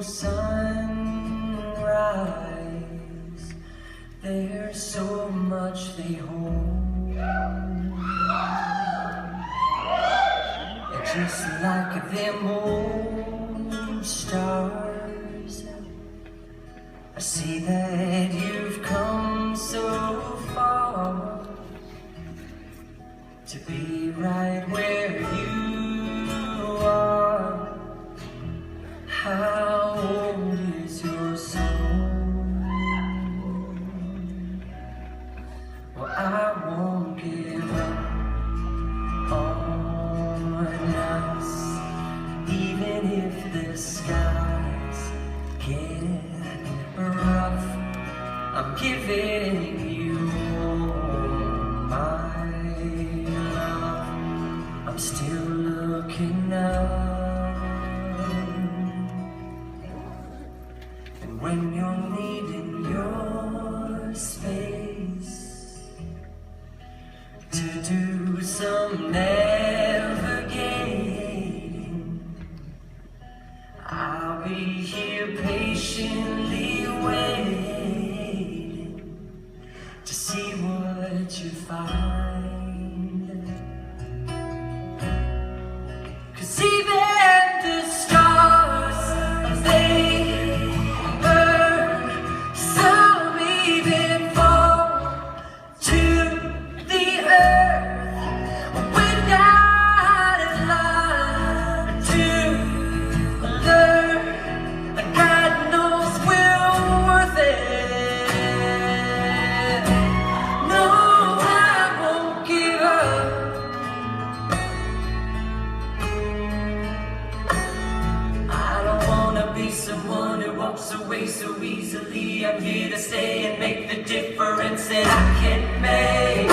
sunrise, there's so much they hold. And just like them old stars, I see that you've come so far to be right where you are. How old is your soul? Well, I won't give up on us, even if the skies get rough. I'm giving you my love. I'm still looking up. When you're needing your space to do some navigating, I'll be here patiently waiting to see what you find. 'Cause even the stars, they someone who walks away so easily. I'm here to stay and make the difference that I can make.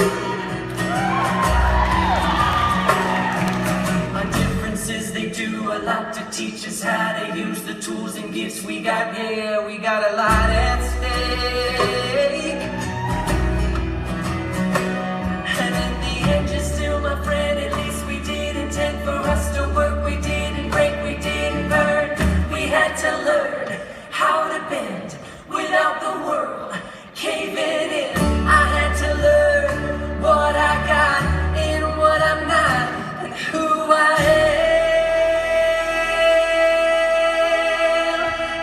Our differences, they do a lot to teach us how to use the tools and gifts we got. Yeah, we got a lot at stake. And in the end, you're still my friend. At least we did intend for us to work. We didn't break, we didn't burn. We had to learn how to bend without the world caving in. I had to learn what I got and what I'm not and who I am.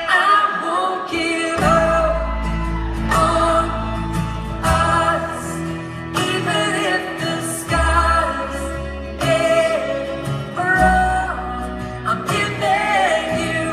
I won't give up on us, even if the skies get rough. I'm giving you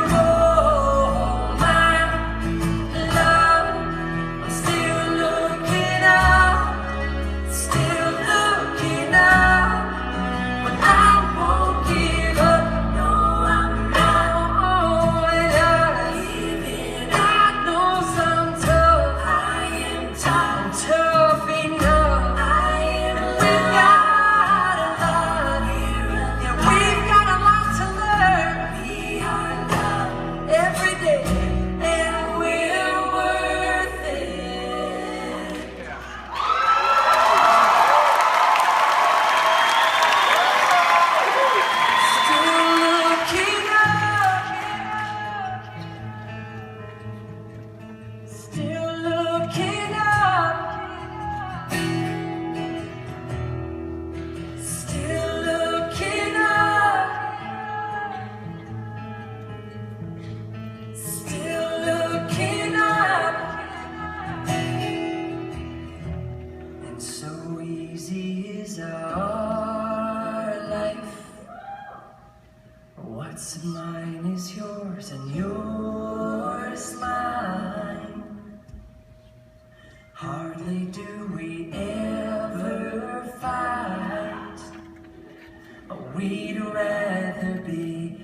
what's mine is yours and yours mine. Hardly do we ever fight. We'd rather be